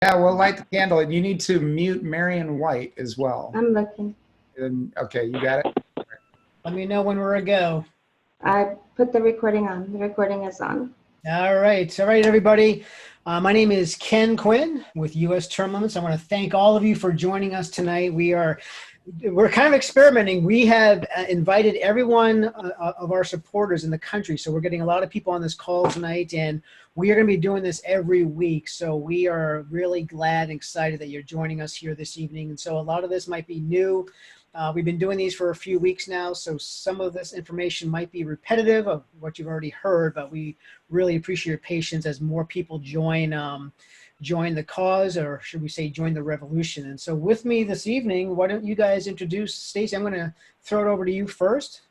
Yeah, we'll light the candle, and you need to mute Marion White as well. I'm looking. Okay, you got it? Let me know when we're a go. I put the recording on. The recording is on. All right, everybody. My name is Ken Quinn with U.S. Term Limits. I want to thank all of you for joining us tonight. We're kind of experimenting. We have invited everyone of our supporters in the country, so we're getting a lot of people on this call tonight, and we are going to be doing this every week. So we are really glad and excited that you're joining us here this evening. And so a lot of this might be new. We've been doing these for a few weeks now, so some of this information might be repetitive of what you've already heard, but we really appreciate your patience as more people join the cause, or should we say join the revolution. And so with me this evening, why don't you guys introduce Stacy? I'm going to throw it over to you first.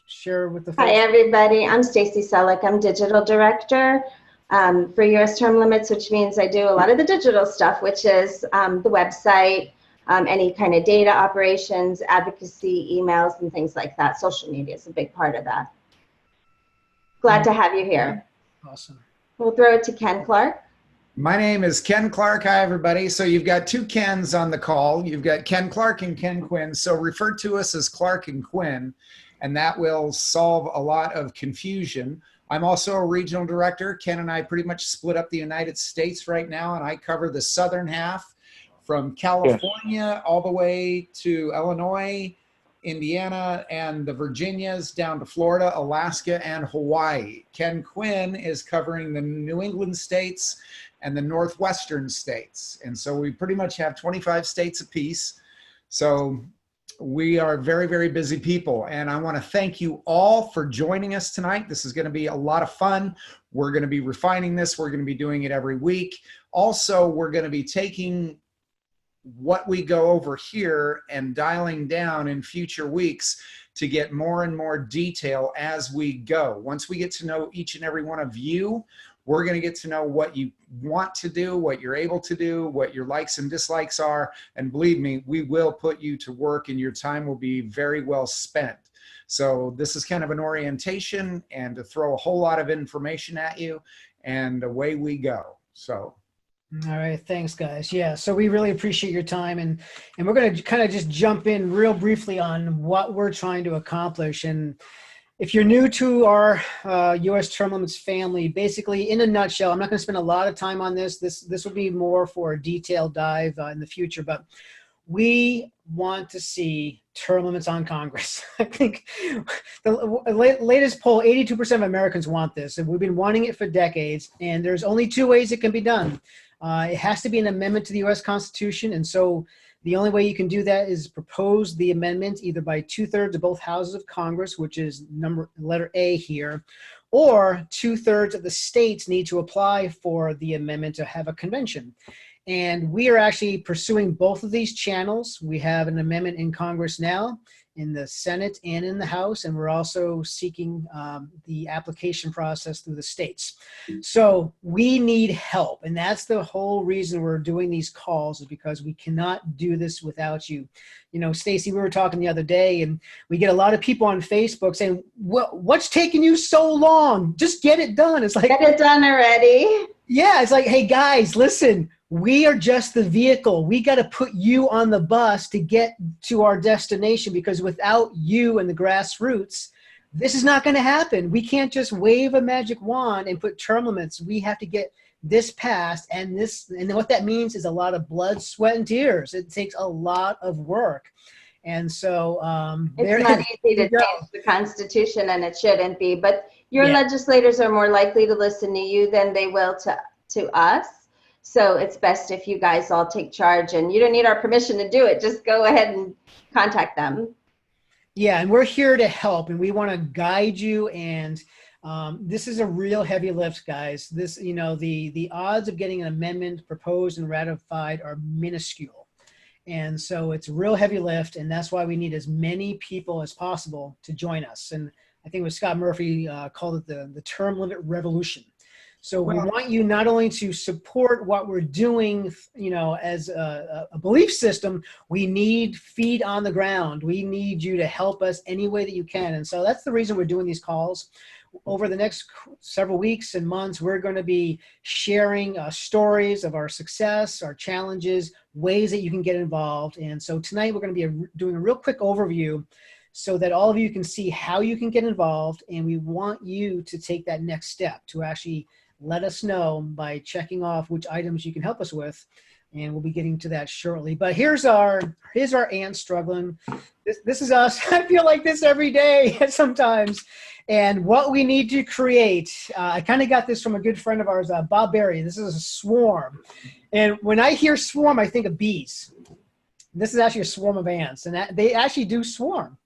Share with the folks. Hi, everybody. I'm Stacy Selleck. I'm Digital Director for U.S. Term Limits, which means I do a lot of the digital stuff, which is the website, any kind of data operations, advocacy, emails, and things like that. Social media is a big part of that. Glad to have you here. Awesome. We'll throw it to Ken Clark. My name is Ken Clark. Hi, everybody. So you've got two Kens on the call. You've got Ken Clark and Ken Quinn. So refer to us as Clark and Quinn, and that will solve a lot of confusion. I'm also a regional director. Ken and I pretty much split up the United States right now, and I cover the southern half from California all the way to Illinois, Indiana, and the Virginias down to Florida, Alaska, and Hawaii. Ken Quinn is covering the New England states and the Northwestern states. And so we pretty much have 25 states apiece. So we are very, very busy people. And I want to thank you all for joining us tonight. This is going to be a lot of fun. We're going to be refining this. We're going to be doing it every week. Also, we're going to be taking what we go over here and dialing down in future weeks to get more and more detail as we go. Once we get to know each and every one of you, we're going to get to know what you want to do, what you're able to do, what your likes and dislikes are. And believe me, we will put you to work and your time will be very well spent. So this is kind of an orientation and to throw a whole lot of information at you, and away we go. So. All right, thanks, guys. Yeah, so we really appreciate your time, and we're going to kind of just jump in real briefly on what we're trying to accomplish. And if you're new to our U.S. Term Limits family, basically, in a nutshell, I'm not going to spend a lot of time on this. This will be more for a detailed dive in the future, but we want to see term limits on Congress. I think the latest poll, 82% of Americans want this, and we've been wanting it for decades, and there's only two ways it can be done. It has to be an amendment to the U.S. Constitution, and so the only way you can do that is propose the amendment either by 2/3 of both houses of Congress, which is letter A here, or 2/3 of the states need to apply for the amendment to have a convention. And we are actually pursuing both of these channels. We have an amendment in Congress now, in the Senate and in the House, and we're also seeking the application process through the states. So we need help, and that's the whole reason we're doing these calls, is because we cannot do this without you. You know, Stacy, we were talking the other day, and we get a lot of people on Facebook saying, what's taking you so long? Just get it done. It's like, get it done already. Yeah, it's like, hey, guys, listen. We are just the vehicle. We got to put you on the bus to get to our destination, because without you and the grassroots, this is not going to happen. We can't just wave a magic wand and put term limits. We have to get this passed, and what that means is a lot of blood, sweat, and tears. It takes a lot of work. And so it's not easy to change the Constitution, and it shouldn't be, but your legislators are more likely to listen to you than they will to us. So it's best if you guys all take charge, and you don't need our permission to do it. Just go ahead and contact them. Yeah, and we're here to help, and we want to guide you. And this is a real heavy lift, guys. This, you know, the odds of getting an amendment proposed and ratified are minuscule. And so it's a real heavy lift, and that's why we need as many people as possible to join us. And I think it was Scott Murphy called it the term limit revolution. So we want you not only to support what we're doing, you know, as a belief system, we need feet on the ground. We need you to help us any way that you can. And so that's the reason we're doing these calls. over the next several weeks and months, we're going to be sharing stories of our success, our challenges, ways that you can get involved. And so tonight we're going to be doing a real quick overview so that all of you can see how you can get involved. And we want you to take that next step to actually let us know by checking off which items you can help us with. And we'll be getting to that shortly. But here's our ant struggling. This is us. I feel like this every day sometimes. And what we need to create, I kind of got this from a good friend of ours, Bob Berry. This is a swarm. And when I hear swarm, I think of bees. This is actually a swarm of ants. And they actually do swarm.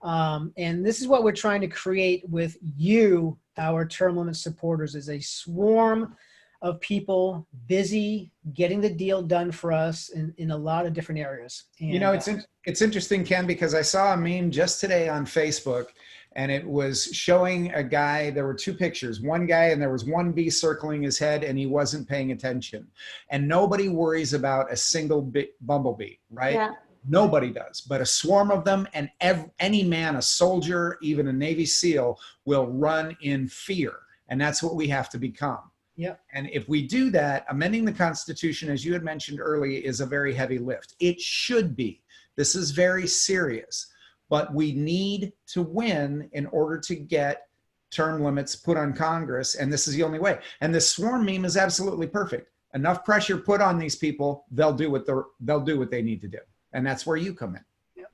And this is what we're trying to create with you, our term limit supporters, is a swarm of people busy getting the deal done for us in a lot of different areas. And, you know, it's interesting, Ken, because I saw a meme just today on Facebook, and it was showing a guy. There were two pictures, one guy, and there was one bee circling his head, and he wasn't paying attention. And nobody worries about a single bumblebee, right? Yeah. Nobody does, but a swarm of them, and any man, a soldier, even a Navy SEAL, will run in fear. And that's what we have to become. Yeah. And if we do that, amending the Constitution, as you had mentioned earlier, is a very heavy lift. It should be. This is very serious. But we need to win in order to get term limits put on Congress, and this is the only way. And this swarm meme is absolutely perfect. Enough pressure put on these people, they'll do what they need to do. And that's where you come in.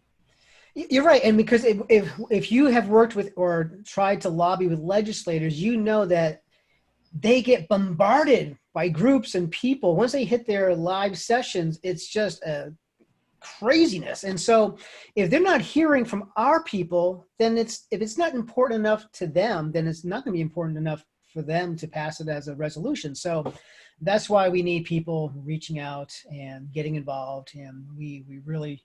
You're right. And because if you have worked with or tried to lobby with legislators, you know that they get bombarded by groups and people. Once they hit their live sessions, it's just a craziness. And so if they're not hearing from our people, then if it's not important enough to them, then it's not going to be important enough for them to pass it as a resolution. So that's why we need people reaching out and getting involved. And we really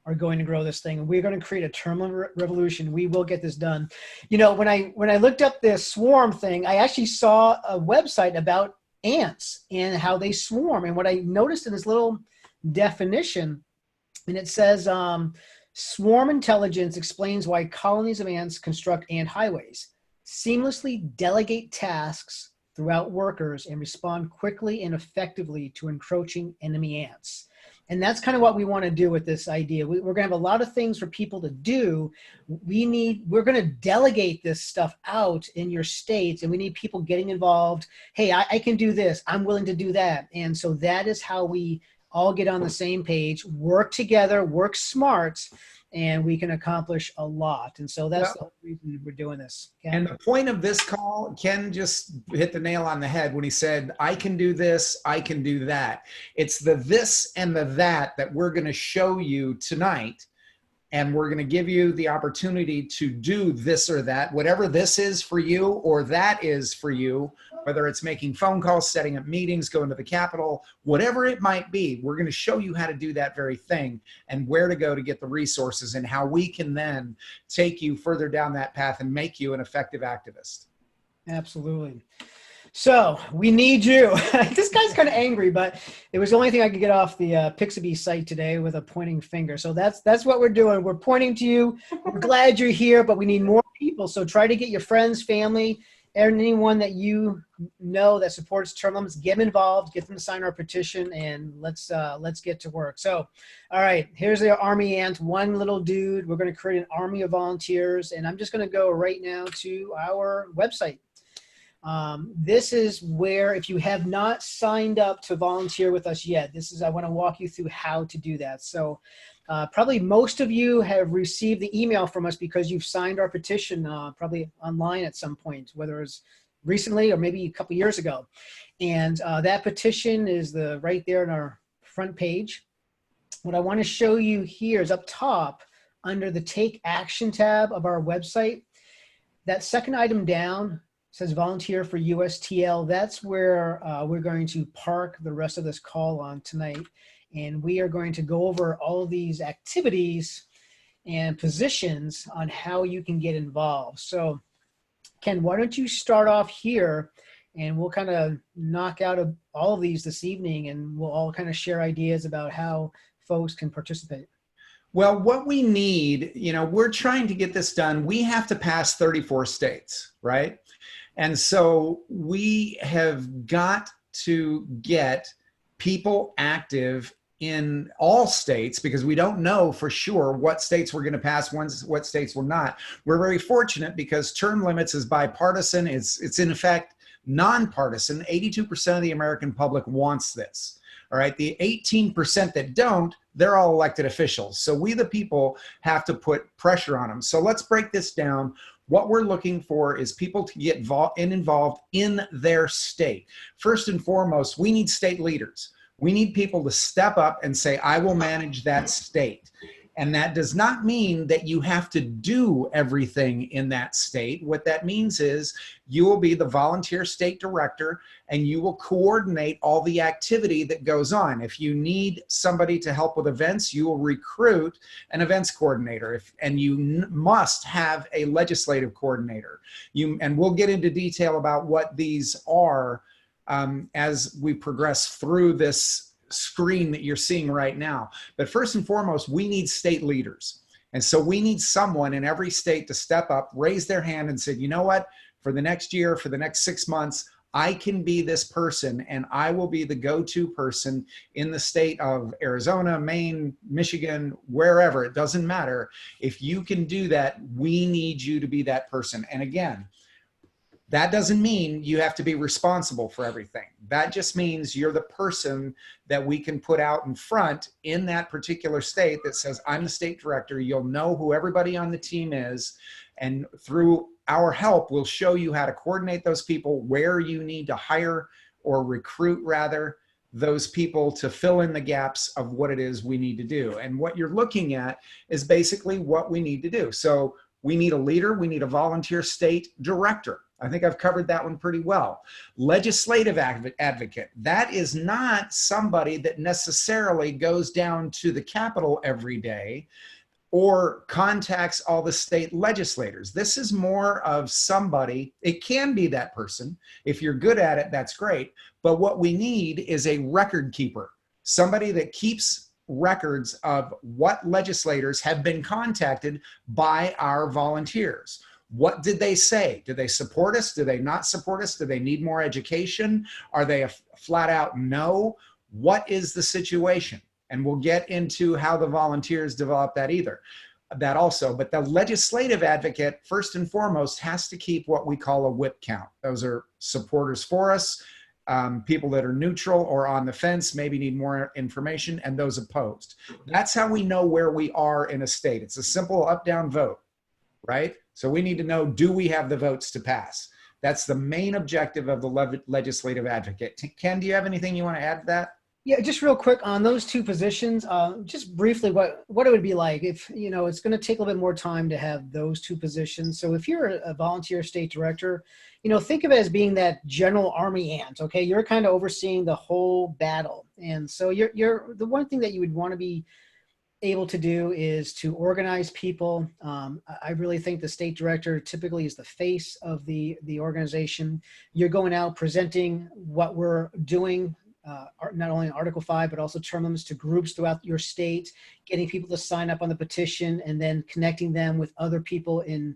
are going to grow this thing, and we're going to create a term limit revolution. We will get this done. You know, when I looked up this swarm thing, I actually saw a website about ants and how they swarm. And what I noticed in this little definition, and it says, swarm intelligence explains why colonies of ants construct ant highways, seamlessly delegate tasks throughout workers, and respond quickly and effectively to encroaching enemy ants. And that's kind of what we want to do with this idea. We're going to have a lot of things for people to do. We're going to delegate this stuff out in your states, and we need people getting involved. Hey, I can do this. I'm willing to do that. And so that is how we all get on the same page, work together, work smart, and we can accomplish a lot. And so that's the whole reason we're doing this. Ken? And the point of this call, Ken just hit the nail on the head when he said, I can do this, I can do that. It's the this and the that we're going to show you tonight. And we're going to give you the opportunity to do this or that, whatever this is for you or that is for you, whether it's making phone calls, setting up meetings, going to the Capitol, whatever it might be. We're going to show you how to do that very thing and where to go to get the resources and how we can then take you further down that path and make you an effective activist. Absolutely. So we need you. This guy's kind of angry, but it was the only thing I could get off the Pixabay site today with a pointing finger. So that's what we're doing. We're pointing to you. We're glad you're here, but we need more people. So try to get your friends, family, anyone that you know that supports term limits, get them involved, get them to sign our petition, and let's get to work. So, all right, here's the Army Ant, one little dude. We're going to create an army of volunteers, and I'm just going to go right now to our website. This is where, if you have not signed up to volunteer with us yet, I want to walk you through how to do that. So probably most of you have received the email from us because you've signed our petition, probably online at some point, whether it's recently or maybe a couple years ago. And that petition is right there on our front page. What I want to show you here is up top under the Take Action tab of our website. That second item down says volunteer for USTL. That's where we're going to park the rest of this call on tonight. And we are going to go over all of these activities and positions on how you can get involved. So Ken, why don't you start off here, and we'll kind of knock out all of these this evening, and we'll all kind of share ideas about how folks can participate. Well, what we need, we're trying to get this done. We have to pass 34 states, right? And so we have got to get people active in all states, because we don't know for sure what states we're going to pass, what states will not. We're very fortunate because term limits is bipartisan. It's in effect nonpartisan. 82% of the American public wants this. All right. The 18% that don't, they're all elected officials. So we, the people, have to put pressure on them. So let's break this down. What we're looking for is people to get involved in their state. First and foremost, we need state leaders. We need people to step up and say, I will manage that state. And that does not mean that you have to do everything in that state. What that means is you will be the volunteer state director and you will coordinate all the activity that goes on. If you need somebody to help with events, you will recruit an events coordinator, and you must have a legislative coordinator. And we'll get into detail about what these are as we progress through this screen that you're seeing right now. But first and foremost, we need state leaders. And so we need someone in every state to step up, raise their hand and say, you know what, for the next year, for the next 6 months, I can be this person and I will be the go-to person in the state of Arizona, Maine, Michigan, wherever, it doesn't matter. If you can do that, we need you to be that person. And again, that doesn't mean you have to be responsible for everything. That just means you're the person that we can put out in front in that particular state that says, I'm the state director. You'll know who everybody on the team is. And through our help, we'll show you how to coordinate those people, where you need to hire or recruit rather those people to fill in the gaps of what it is we need to do. And what you're looking at is basically what we need to do. So we need a leader. We need a volunteer state director. I think I've covered that one pretty well. Legislative advocate. That is not somebody that necessarily goes down to the Capitol every day or contacts all the state legislators. This is more of somebody, it can be that person. If you're good at it, that's great. But what we need is a record keeper, somebody that keeps records of what legislators have been contacted by our volunteers. What did they say? Do they support us? Do they not support us? Do they need more education? Are they a flat out no? What is the situation? And we'll get into how the volunteers develop that also. But the legislative advocate, first and foremost, has to keep what we call a whip count. Those are supporters for us, people that are neutral or on the fence, maybe need more information, and those opposed. That's how we know where we are in a state. It's a simple up-down vote, right? So we need to know, do we have the votes to pass? That's the main objective of the legislative advocate. Ken, do you have anything you want to add to that? Yeah, just real quick on those two positions, just briefly what it would be like if, you know, it's going to take a little bit more time to have those two positions. So if you're a volunteer state director, you know, think of it as being that general army ant, okay? You're kind of overseeing the whole battle. And so you're the one thing that you would want to be able to do is to organize people. I really think the state director typically is the face of the organization. You're going out presenting what we're doing, not only in Article 5, but also term limits to groups throughout your state, getting people to sign up on the petition and then connecting them with other people in,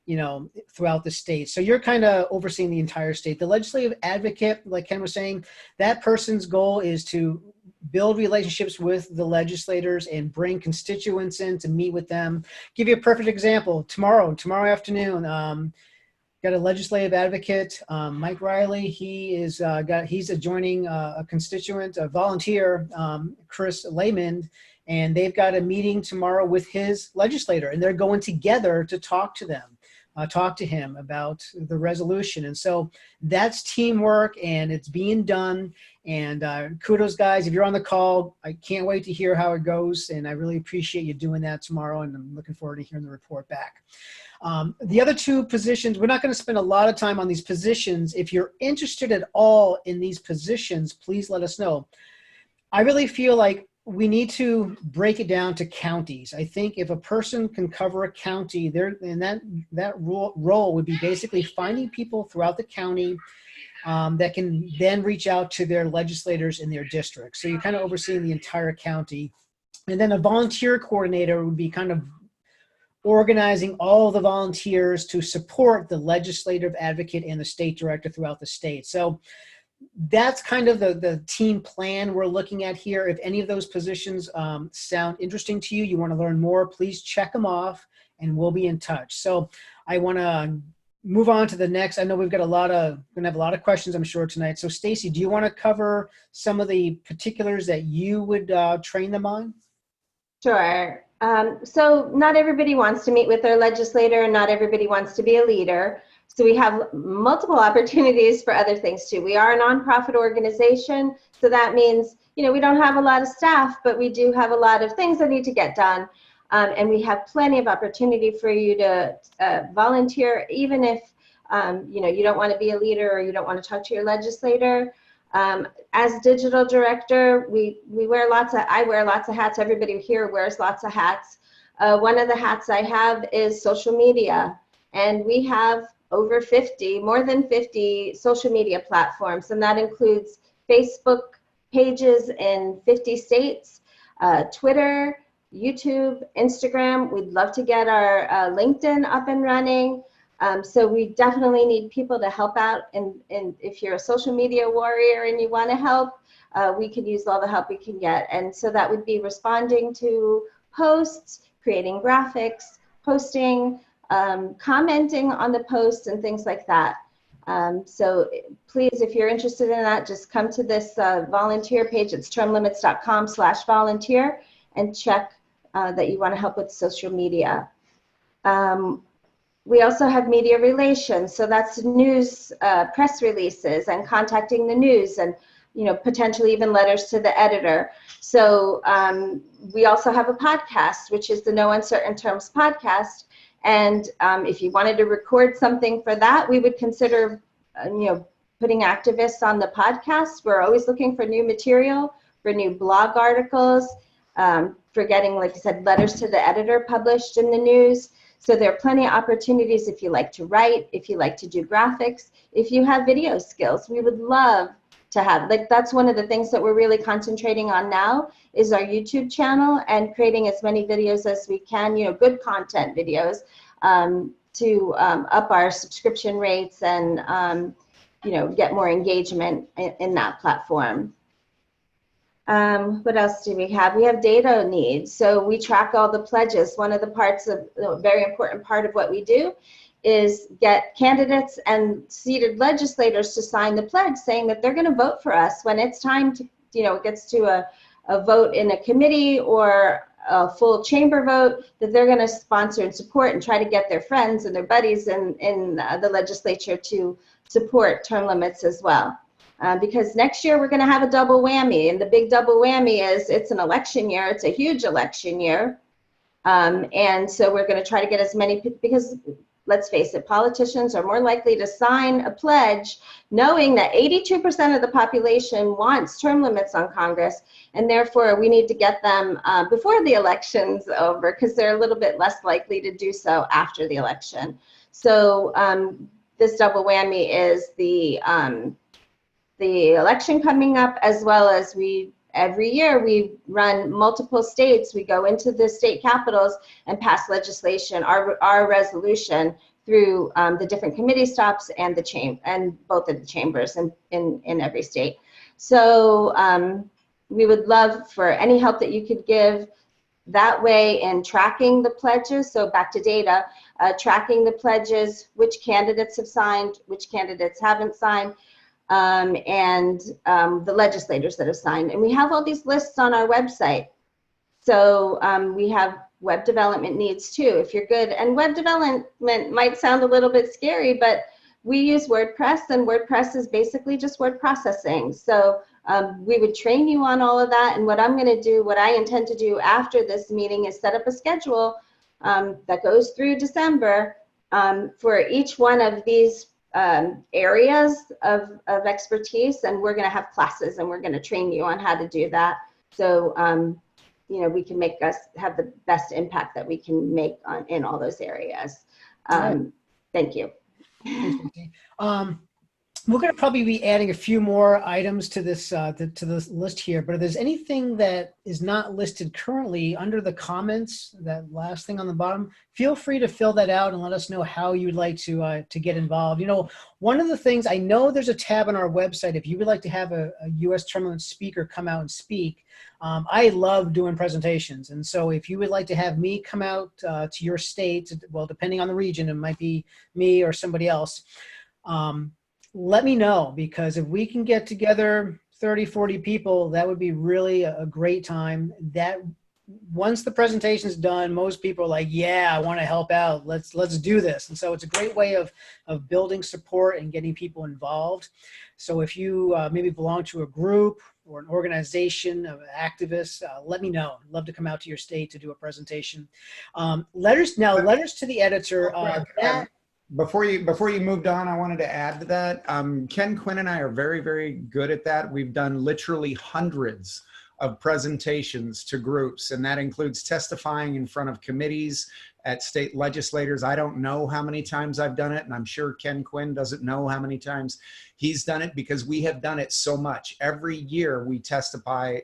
you know, throughout the state. So you're kind of overseeing the entire state. The legislative advocate, like Ken was saying, that person's goal is to build relationships with the legislators and bring constituents in to meet with them. Give you a perfect example. Tomorrow afternoon, got a legislative advocate, Mike Riley. He's adjoining a constituent, a volunteer, Chris Layman, and they've got a meeting tomorrow with his legislator, and they're going together to talk to them. Talk to him about the resolution. And so that's teamwork, and it's being done. And kudos, guys. If you're on the call, I can't wait to hear how it goes. And I really appreciate you doing that tomorrow. And I'm looking forward to hearing the report back. The other two positions, we're not going to spend a lot of time on these positions. If you're interested at all in these positions, please let us know. I really feel like we need to break it down to counties. I think if a person can cover a county, that role would be basically finding people throughout the county that can then reach out to their legislators in their district. So you're kind of overseeing the entire county. And then a volunteer coordinator would be kind of organizing all the volunteers to support the legislative advocate and the state director throughout the state. So that's kind of the team plan we're looking at here. If any of those positions sound interesting to you, you want to learn more, please check them off and we'll be in touch. So I want to move on to the next. I know we've got going to have a lot of questions, I'm sure, tonight. So Stacy, do you want to cover some of the particulars that you would train them on? Sure. So not everybody wants to meet with their legislator and not everybody wants to be a leader. So we have multiple opportunities for other things too. We are a nonprofit organization. So that means, we don't have a lot of staff, but we do have a lot of things that need to get done. And we have plenty of opportunity for you to volunteer, even if, you don't want to be a leader or you don't want to talk to your legislator. As digital director, I wear lots of hats. Everybody here wears lots of hats. One of the hats I have is social media, and we have more than 50 social media platforms, and that includes Facebook pages in 50 states, Twitter, YouTube, Instagram. We'd love to get our LinkedIn up and running. So we definitely need people to help out. And if you're a social media warrior and you want to help, we could use all the help we can get. And so that would be responding to posts, creating graphics, posting, commenting on the posts and things like that. So please, if you're interested in that, just come to this volunteer page. It's termlimits.com/volunteer and check that you want to help with social media. We also have media relations, so that's news, press releases, and contacting the news, and potentially even letters to the editor. So we also have a podcast, which is the No Uncertain Terms podcast. And if you wanted to record something for that, we would consider, putting activists on the podcast. We're always looking for new material, for new blog articles, for getting, like I said, letters to the editor published in the news. So there are plenty of opportunities if you like to write, if you like to do graphics, if you have video skills. We would love to have, that's one of the things that we're really concentrating on now is our YouTube channel and creating as many videos as we can, good content videos, to up our subscription rates and, get more engagement in that platform. What else do we have? We have data needs. So we track all the pledges. One of the parts of, a very important part of what we do is get candidates and seated legislators to sign the pledge saying that they're going to vote for us when it's time to, it gets to a vote in a committee or a full chamber vote, that they're going to sponsor and support and try to get their friends and their buddies in the legislature to support term limits as well. Because next year we're going to have a double whammy, and the big double whammy is it's an election year. It's a huge election year. And so we're going to try to get as many, because let's face it, politicians are more likely to sign a pledge knowing that 82% of the population wants term limits on Congress, and therefore we need to get them before the election's over, because they're a little bit less likely to do so after the election. So this double whammy is the election coming up, as well as every year we run multiple states. We go into the state capitals and pass legislation, our resolution, through the different committee stops and both of the chambers in every state. So we would love for any help that you could give that way in tracking the pledges. So back to data, tracking the pledges, which candidates have signed, which candidates haven't signed, and the legislators that have signed. And we have all these lists on our website. So we have web development needs too, if you're good. And web development might sound a little bit scary, but we use WordPress, and WordPress is basically just word processing. So we would train you on all of that. And what I'm going to do, what I intend to do after this meeting, is set up a schedule that goes through December for each one of these areas of expertise, and we're going to have classes and we're going to train you on how to do that. So we can make us have the best impact that we can make in all those areas. Thank you. We're going to probably be adding a few more items to this to this list here, but if there's anything that is not listed currently under the comments, that last thing on the bottom, feel free to fill that out and let us know how you'd like to get involved. You know, one of the things, I know there's a tab on our website if you would like to have a U.S. term limit speaker come out and speak. I love doing presentations, and so if you would like to have me come out to your state, well, depending on the region, it might be me or somebody else. Let me know, because if we can get together 30, 40 people, that would be really a great time. That once the presentation is done, most people are like, yeah, I want to help out. Let's do this. And so it's a great way of building support and getting people involved. So if you maybe belong to a group or an organization of activists, let me know. I'd love to come out to your state to do a presentation. Letters to the editor. Before you moved on, I wanted to add to that. Ken Quinn and I are very, very good at that. We've done literally hundreds of presentations to groups, and that includes testifying in front of committees at state legislators. I don't know how many times I've done it, and I'm sure Ken Quinn doesn't know how many times he's done it, because we have done it so much. Every year we testify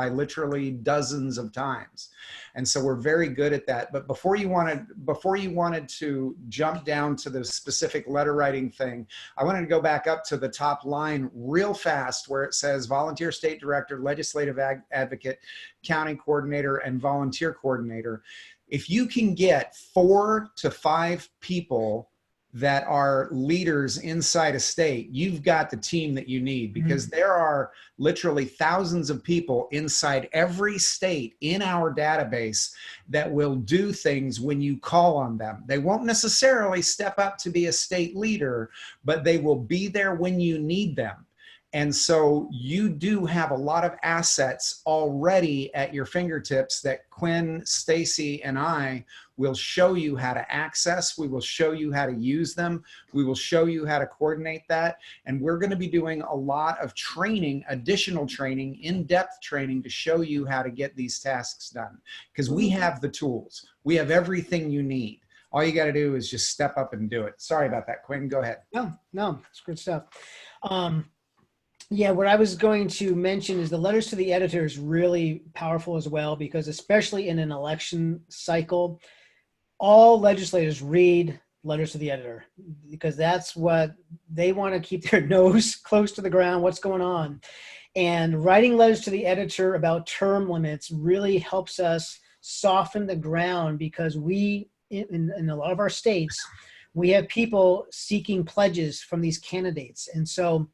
literally dozens of times. And so we're very good at that. But before you wanted to jump down to the specific letter writing thing, I wanted to go back up to the top line real fast where it says volunteer state director, legislative advocate, county coordinator, and volunteer coordinator. If you can get 4 to 5 people that are leaders inside a state, you've got the team that you need, because there are literally thousands of people inside every state in our database that will do things when you call on them. They won't necessarily step up to be a state leader, but they will be there when you need them. And so you do have a lot of assets already at your fingertips that Quinn, Stacy, and I will show you how to access. We will show you how to use them. We will show you how to coordinate that. And we're going to be doing a lot of training, additional training, in-depth training to show you how to get these tasks done. Because we have the tools. We have everything you need. All you got to do is just step up and do it. Sorry about that, Quinn. Go ahead. No, it's good stuff. Yeah, what I was going to mention is the letters to the editor is really powerful as well, because especially in an election cycle, all legislators read letters to the editor, because that's what they want to keep their nose close to the ground, what's going on. And writing letters to the editor about term limits really helps us soften the ground, because we, in a lot of our states, we have people seeking pledges from these candidates. And so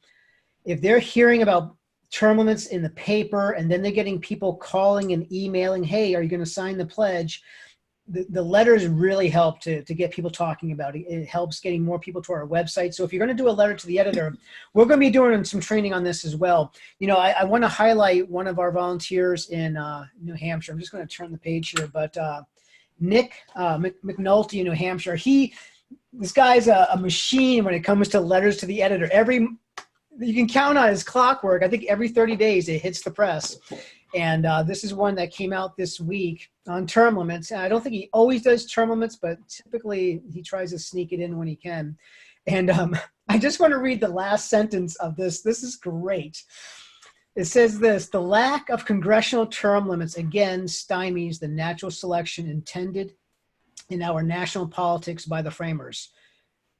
if they're hearing about term limits in the paper, and then they're getting people calling and emailing, hey, are you going to sign the pledge? The letters really help to get people talking about it. It helps getting more people to our website. So if you're going to do a letter to the editor, we're going to be doing some training on this as well. You know, I want to highlight one of our volunteers in New Hampshire. I'm just going to turn the page here, but Nick McNulty in New Hampshire, this guy's a machine when it comes to letters to the editor. You can count on his clockwork. I think every 30 days it hits the press. And this is one that came out this week on term limits. And I don't think he always does term limits, but typically he tries to sneak it in when he can. And I just want to read the last sentence of this. This is great. It says this: the lack of congressional term limits again stymies the natural selection intended in our national politics by the framers,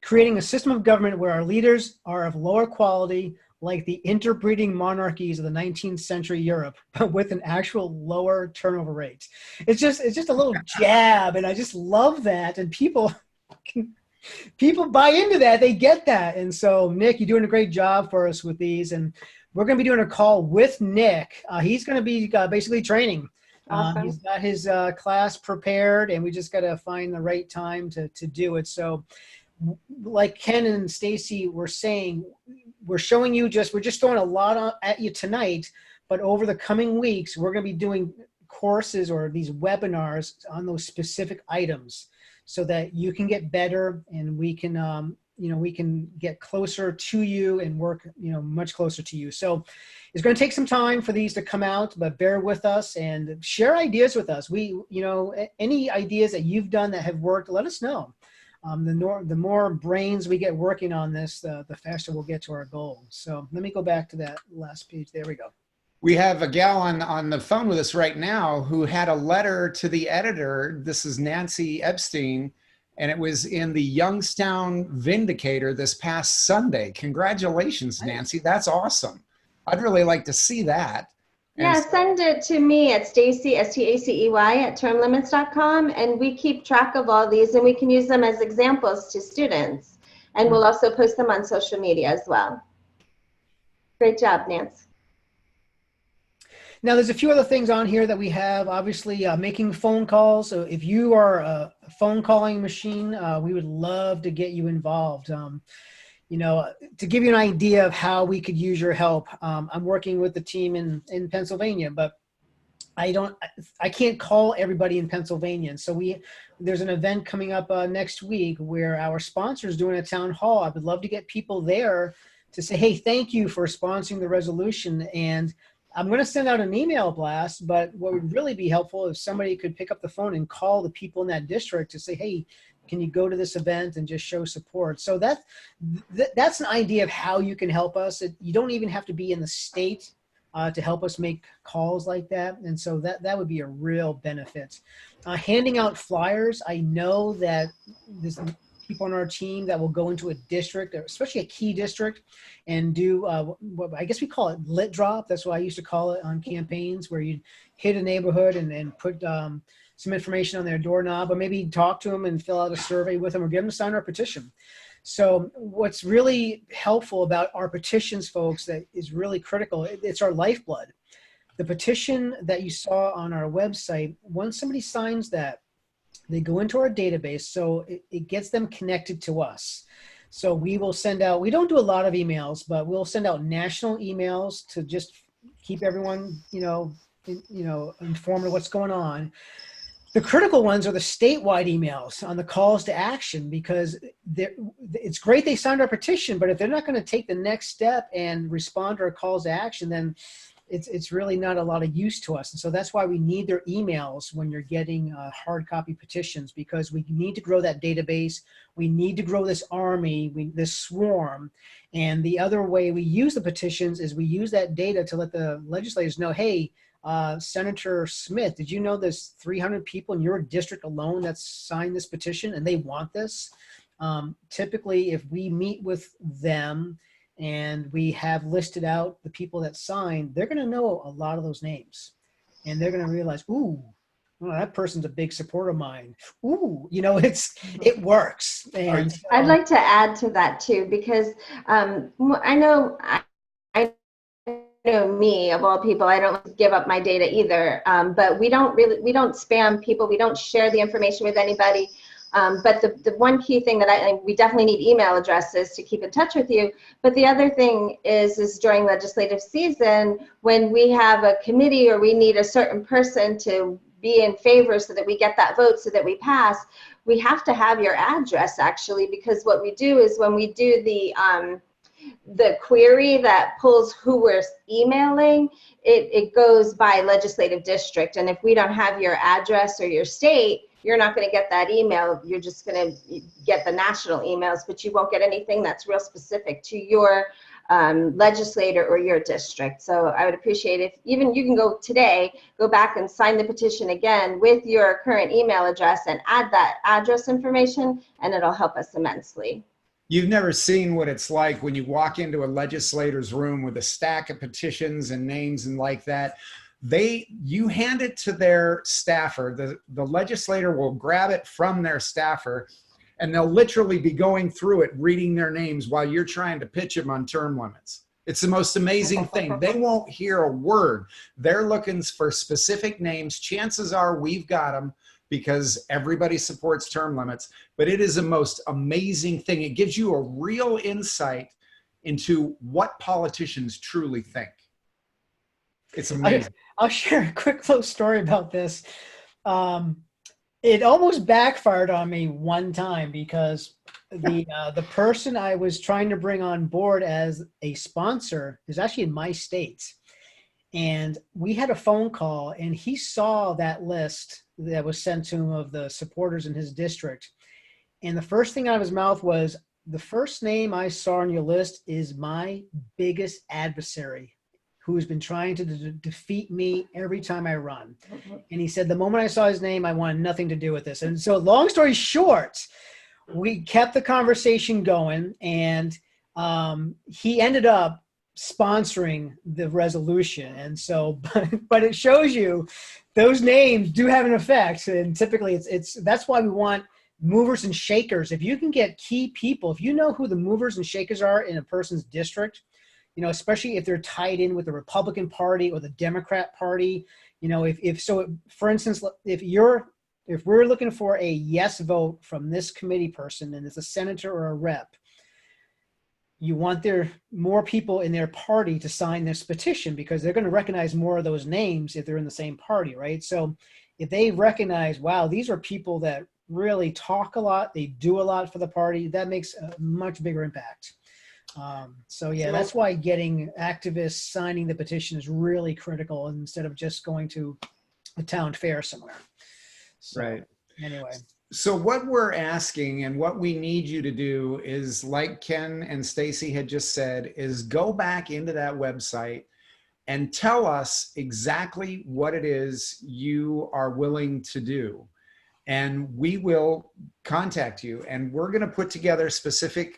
creating a system of government where our leaders are of lower quality, like the interbreeding monarchies of the 19th century Europe, but with an actual lower turnover rate. It's just a little jab, and I just love that. And people buy into that. They get that. And so, Nick, you're doing a great job for us with these. And we're going to be doing a call with Nick. He's going to be basically training. Awesome. He's got his class prepared, and we just got to find the right time to do it. So, like Ken and Stacy were saying, we're just throwing a lot at you tonight, but over the coming weeks, we're going to be doing courses or these webinars on those specific items so that you can get better, and we can, we can get closer to you and work, much closer to you. So it's going to take some time for these to come out, but bear with us and share ideas with us. We, any ideas that you've done that have worked, let us know. The more brains we get working on this, the faster we'll get to our goal. So let me go back to that last page. There we go. We have a gal on the phone with us right now who had a letter to the editor. This is Nancy Epstein, and it was in the Youngstown Vindicator this past Sunday. Congratulations, Nancy. That's awesome. I'd really like to see that. Yeah, send it to me at Stacey, S-T-A-C-E-Y, at termlimits.com, and we keep track of all these, and we can use them as examples to students. And we'll also post them on social media as well. Great job, Nance. Now, there's a few other things on here that we have. Obviously, making phone calls. So if you are a phone calling machine, we would love to get you involved. You know, to give you an idea of how we could use your help, I'm working with the team in Pennsylvania, but I can't call everybody in Pennsylvania. And so there's an event coming up next week where our sponsor is doing a town hall. I would love to get people there to say, hey, thank you for sponsoring the resolution. And I'm going to send out an email blast, but what would really be helpful is somebody could pick up the phone and call the people in that district to say, hey, can you go to this event and just show support? So that's an idea of how you can help us. You don't even have to be in the state to help us make calls like that. And so that would be a real benefit. Handing out flyers. I know that there's people on our team that will go into a district, especially a key district, and do what I guess we call it lit drop. That's what I used to call it on campaigns, where you'd hit a neighborhood and put some information on their doorknob, or maybe talk to them and fill out a survey with them, or get them to sign our petition. So what's really helpful about our petitions, folks, that is really critical, it's our lifeblood. The petition that you saw on our website, once somebody signs that, they go into our database, so it gets them connected to us. So we will send out, we don't do a lot of emails, but we'll send out national emails to just keep everyone, informed of what's going on. The critical ones are the statewide emails on the calls to action, because it's great they signed our petition, but if they're not going to take the next step and respond to our calls to action, then it's really not a lot of use to us. And so that's why we need their emails when you're getting hard copy petitions, because we need to grow that database. We need to grow this army, this swarm. And the other way we use the petitions is we use that data to let the legislators know, hey, Senator Smith, did you know there's 300 people in your district alone that signed this petition and they want this? Typically, if we meet with them and we have listed out the people that signed, they're going to know a lot of those names. And they're going to realize, ooh, well, that person's a big supporter of mine. Ooh, it works. And I'd like to add to that too, because I know me, of all people, I don't give up my data either, but we don't spam people. We don't share the information with anybody. But the one key thing that we definitely need email addresses to keep in touch with you. But the other thing is during legislative season, when we have a committee or we need a certain person to be in favor so that we get that vote so that we pass, we have to have your address, actually, because what we do is when we do the query that pulls who we're emailing, it goes by legislative district. And if we don't have your address or your state, you're not going to get that email. You're just going to get the national emails, but you won't get anything that's real specific to your legislator or your district. So I would appreciate if even you can go back and sign the petition again with your current email address and add that address information, and it'll help us immensely. You've never seen what it's like when you walk into a legislator's room with a stack of petitions and names and like that. You hand it to their staffer. The legislator will grab it from their staffer, and they'll literally be going through it, reading their names while you're trying to pitch them on term limits. It's the most amazing thing. They won't hear a word. They're looking for specific names. Chances are we've got them because everybody supports term limits, but it is the most amazing thing. It gives you a real insight into what politicians truly think. It's amazing. I'll share a quick little story about this. It almost backfired on me one time because the person I was trying to bring on board as a sponsor is actually in my state. And we had a phone call, and he saw that list that was sent to him of the supporters in his district. And the first thing out of his mouth was, the first name I saw on your list is my biggest adversary, who has been trying to defeat me every time I run. And he said, the moment I saw his name, I wanted nothing to do with this. And so long story short, we kept the conversation going, and he ended up sponsoring the resolution. And so, but it shows you those names do have an effect. And typically that's why we want movers and shakers. If you can get key people, if you know who the movers and shakers are in a person's district, you know, especially if they're tied in with the Republican Party or the Democrat Party, you know, if so, for instance, if we're looking for a yes vote from this committee person, and it's a senator or a rep, you want more people in their party to sign this petition, because they're going to recognize more of those names if they're in the same party, right? So if they recognize, wow, these are people that really talk a lot, they do a lot for the party, that makes a much bigger impact. So yeah, that's why getting activists signing the petition is really critical, instead of just going to a town fair somewhere. So, right. Anyway. So what we're asking and what we need you to do is, like Ken and Stacy had just said, is go back into that website and tell us exactly what it is you are willing to do. And we will contact you, and we're going to put together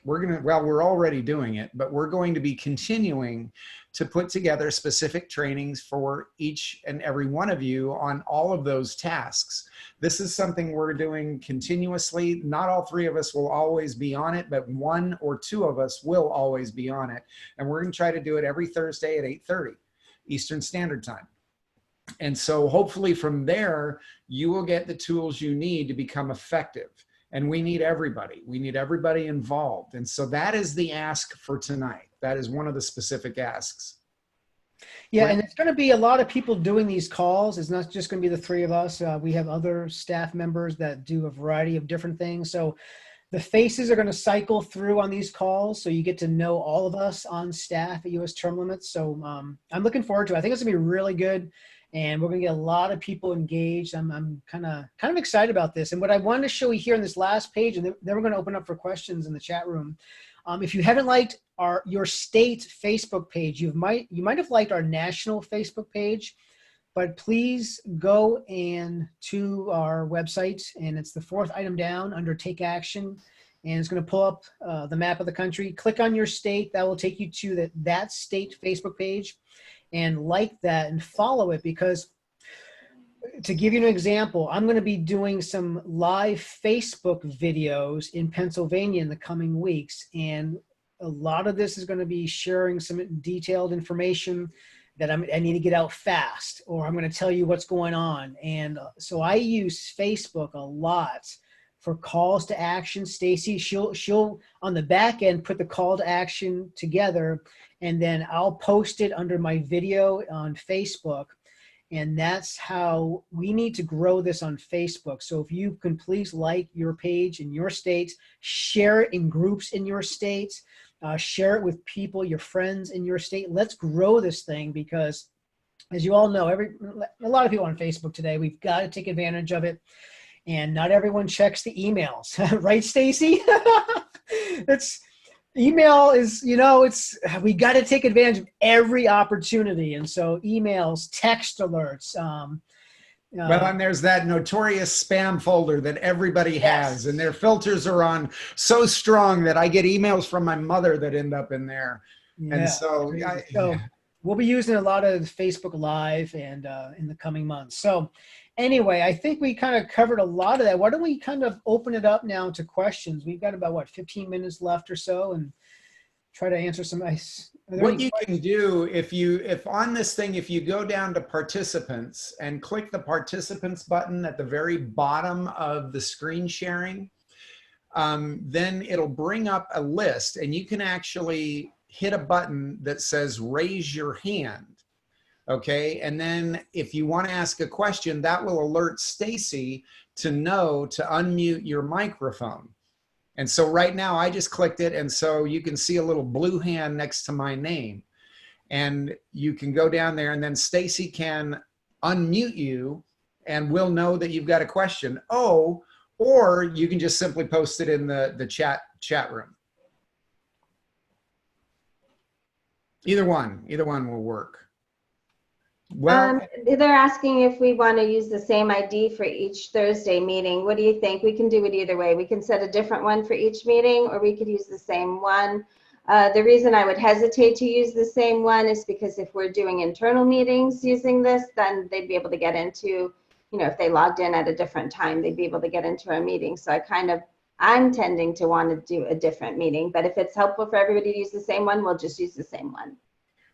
we're already doing it, but we're going to be continuing to put together specific trainings for each and every one of you on all of those tasks. This is something we're doing continuously. Not all three of us will always be on it, but one or two of us will always be on it. And we're going to try to do it every Thursday at 8:30 Eastern Standard Time. And so hopefully from there, you will get the tools you need to become effective. And we need everybody. We need everybody involved. And so that is the ask for tonight. That is one of the specific asks. Yeah, and it's going to be a lot of people doing these calls. It's not just going to be the three of us. We have other staff members that do a variety of different things. So the faces are going to cycle through on these calls, so you get to know all of us on staff at U.S. Term Limits. So I'm looking forward to it. I think it's going to be really good, and we're going to get a lot of people engaged. I'm kind of excited about this. And what I wanted to show you here on this last page, and then we're going to open up for questions in the chat room. If you haven't liked your state Facebook page, you might have liked our national Facebook page, but please go to our website, and it's the fourth item down under Take Action, and it's going to pull up the map of the country. Click on your state. That will take you to that state Facebook page, and like that and follow it, because to give you an example, I'm going to be doing some live Facebook videos in Pennsylvania in the coming weeks. And a lot of this is going to be sharing some detailed information that I need to get out fast, or I'm going to tell you what's going on. And so I use Facebook a lot for calls to action. Stacy, she'll on the back end put the call to action together, and then I'll post it under my video on Facebook. And that's how we need to grow this on Facebook. So if you can please like your page in your state, share it in groups in your state, share it with people, your friends in your state. Let's grow this thing, because as you all know, a lot of people on Facebook today, we've got to take advantage of it. And not everyone checks the emails, right, Stacy? Email is, we got to take advantage of every opportunity. And so emails, text alerts. Well, and there's that notorious spam folder that everybody has, and their filters are on so strong that I get emails from my mother that end up in there. Yeah. And so we'll be using a lot of Facebook Live and in the coming months. So anyway, I think we kind of covered a lot of that. Why don't we kind of open it up now to questions? We've got about 15 minutes left or so, and try to answer some. What you can do, if on this thing, if you go down to participants and click the participants button at the very bottom of the screen sharing, then it'll bring up a list, and you can actually hit a button that says raise your hand. Okay, and then if you want to ask a question, that will alert Stacy to know to unmute your microphone. And so right now I just clicked it, and so you can see a little blue hand next to my name. And you can go down there, and then Stacy can unmute you, and we'll know that you've got a question. Oh, or you can just simply post it in the chat room. Either one will work. Well, they're asking if we want to use the same ID for each Thursday meeting. What do you think? We can do it either way. We can set a different one for each meeting, or we could use the same one. The reason I would hesitate to use the same one is because if we're doing internal meetings using this, then they'd be able to get into, you know, if they logged in at a different time, they'd be able to get into our meeting. So I'm tending to want to do a different meeting, but if it's helpful for everybody to use the same one, we'll just use the same one.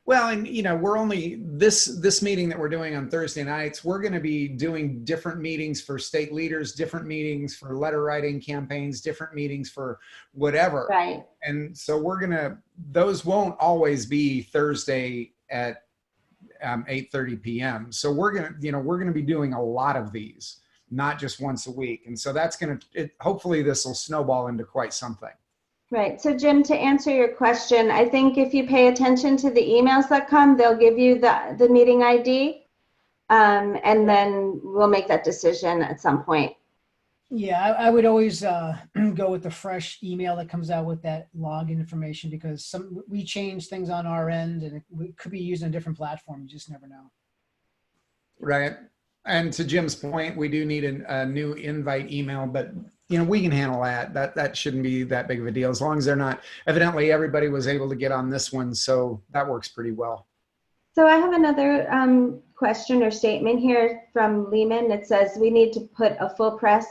Well, and you know, we're only this meeting that we're doing on Thursday nights, we're going to be doing different meetings for state leaders, different meetings for letter writing campaigns, different meetings for whatever. Right. And so those won't always be Thursday at 8:30 p.m. So we're going to be doing a lot of these, not just once a week. And so that's hopefully this will snowball into quite something. Right. So Jim, to answer your question, I think if you pay attention to the emails that come, they'll give you the meeting ID, and then we'll make that decision at some point. Yeah, I would always go with the fresh email that comes out with that login information, because we change things on our end, and it could be used on a different platform. You just never know. Right. And to Jim's point, we do need a new invite email, but you know, we can handle that. That shouldn't be that big of a deal, as long as they're not. Evidently, everybody was able to get on this one, so that works pretty well. So I have another question or statement here from Lehman. It says we need to put a full press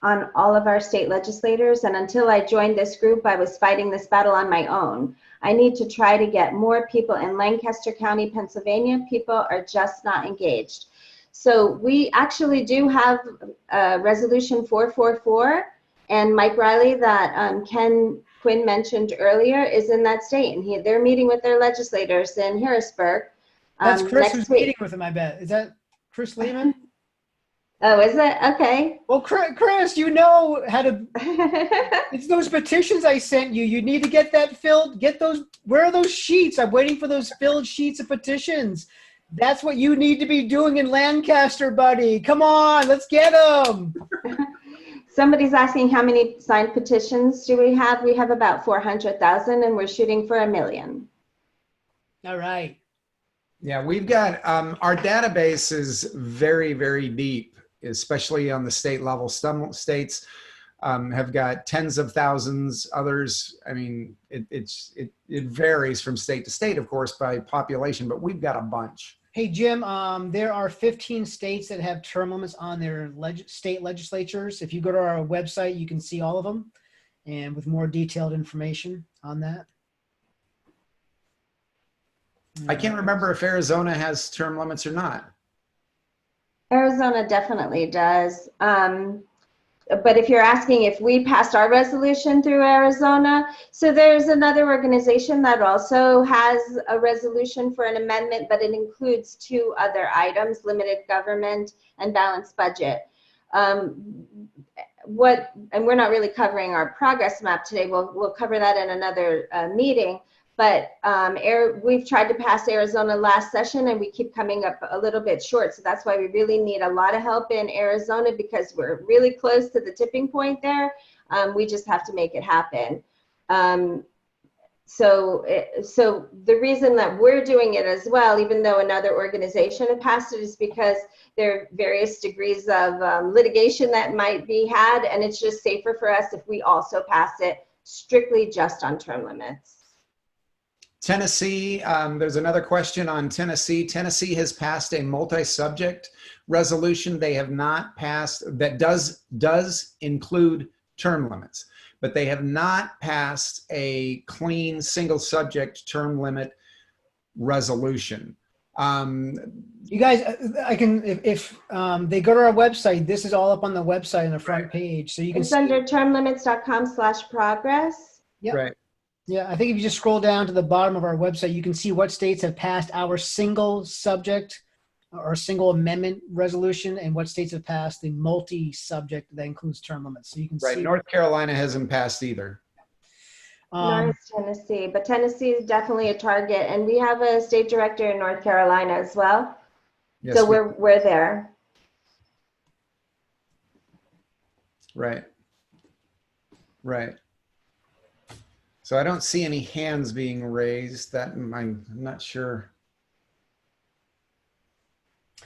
on all of our state legislators, and until I joined this group, I was fighting this battle on my own. I need to try to get more people in Lancaster County, Pennsylvania. People are just not engaged. So we actually do have Resolution 444, and Mike Riley, that Ken Quinn mentioned earlier, is in that state, and they're meeting with their legislators in Harrisburg. That's Chris who's meeting with him, I bet. Is that Chris Lehman? Oh, is it? Okay. Well, Chris, you know how to. It's those petitions I sent you. You need to get that filled. Get those. Where are those sheets? I'm waiting for those filled sheets of petitions. That's what you need to be doing in Lancaster, buddy. Come on, let's get them. Somebody's asking how many signed petitions do we have? We have about 400,000, and we're shooting for 1 million. All right. Yeah, we've got our database is very, very deep, especially on the state level. Some states have got tens of thousands. Others, I mean, it varies from state to state, of course, by population, but we've got a bunch. Hey, Jim, there are 15 states that have term limits on their state legislatures. If you go to our website, you can see all of them, and with more detailed information on that. I can't remember if Arizona has term limits or not. Arizona definitely does. But if you're asking if we passed our resolution through Arizona, so there's another organization that also has a resolution for an amendment, but it includes 2 other items: limited government and balanced budget. And we're not really covering our progress map today. We'll cover that in another meeting. But we've tried to pass Arizona last session, and we keep coming up a little bit short. So that's why we really need a lot of help in Arizona, because we're really close to the tipping point there. We just have to make it happen. So the reason that we're doing it as well, even though another organization had passed it, is because there are various degrees of litigation that might be had, and it's just safer for us if we also pass it strictly just on term limits. Tennessee, there's another question on Tennessee. Tennessee has passed a multi-subject resolution. They have not passed, that does include term limits, but they have not passed a clean single subject term limit resolution. You guys, I can, if they go to our website, this is all up on the website on the front page. So you can It's under termlimits.com/progress. Yep. Right. Yeah, I think if you just scroll down to the bottom of our website, you can see what states have passed our single subject or single amendment resolution, and what states have passed the multi-subject that includes term limits. So you can see. North Carolina hasn't passed either. Nor is Tennessee, but Tennessee is definitely a target, and we have a state director in North Carolina as well. Yes, so we're there. Right. Right. So I don't see any hands being raised. I'm not sure.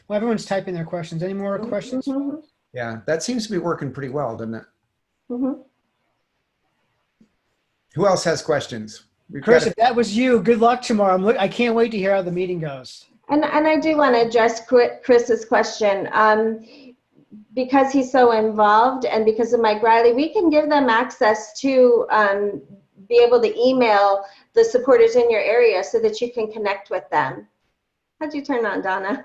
Well, everyone's typing their questions. Any more questions? Yeah, that seems to be working pretty well, doesn't it? Mm-hmm. Who else has questions? Chris, if that was you, good luck tomorrow. I can't wait to hear how the meeting goes. And I do want to address Chris's question. Because he's so involved and because of Mike Riley, we can give them access to be able to email the supporters in your area so that you can connect with them. How'd you turn on, Donna?